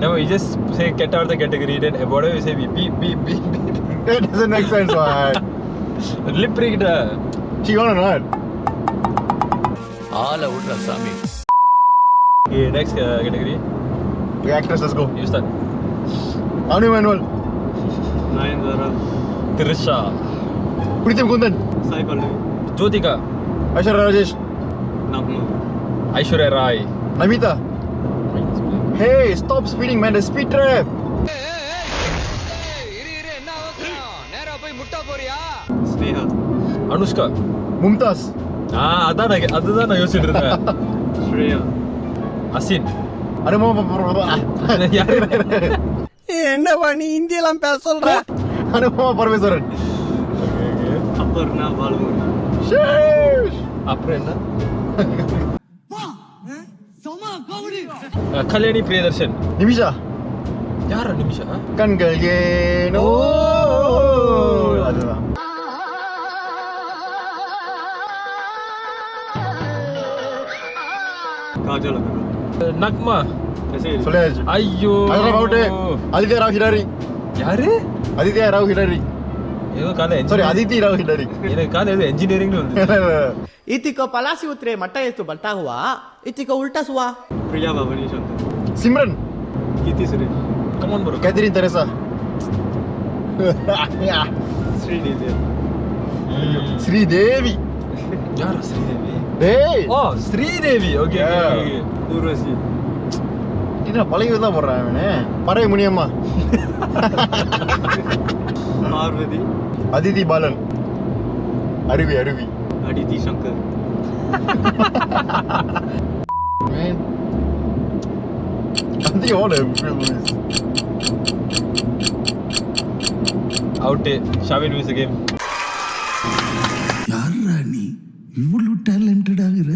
No, you just say get out of the category, then whatever you say, we beep, beep, beep, beep. That doesn't make sense, what? Lip read. She gonna know it. All out Sami. Okay, next category. Okay, actress, let's go. You start. Anu Manuel. Nayanthara. Trisha. Prithim Kundan. Sai Pallavi. Jyotika. Aishwarya Rajesh. Nagma. Aishwarya Rai. Namita. Hey, stop speeding, man. The speed trap. Sneha. Anushka. Mumtaz. அதுதான் நான் யோசிச்சுட்டு இருந்தேன். Shreya. Asin. யாரு? என்னவா நீ இந்தியெல்லாம் பேச சொல்ற? Anupama Parameswaran. Aparna Balmuri. அப்புறம் என்ன? கல்யாணி பிரியதர்ஷன். நிமிஷா. யாரா நிமிஷா? கண்கள் ஏனோ. அதுதான். Kajal Agarwal. நக்மா. சொல்லியாச்சு. ஐயோ. அதெல்லாம் அவுட். ஆதித்யா ராவ் ஹிடாரி. யாரு? ஆதித்யா ராவ் ஹிடாரி. ஏதோ கால சாரி அதித்தி ராவ் ஹிடாரி. எனக்கு கால ஏதோ இன்ஜினியரிங்னு வந்து. इतिको पलासी उतरे मट्टा ये तो बल्टा हुआ इतिको उल्टा हुआ Priya Bhavani Shankar. Simran. Kirti Suresh. Come on bro. Catherine Tresa. Srinidhi. Sridevi. யாரா ஸ்ரீதேவி? டேய். ஓ ஸ்ரீதேவி. Okay okay. Urvashi. என்ன பழைய தான் போடுறான் அவனே. பறவை முனியம்மா. Parvati. அதிதி பாலன். அருவி அருவி. Aditi Shankar. Man. I think all the movies. Out. Shavin wins the game. யாரா நீ இவ்வளவு டேலண்டட் ஆகுற?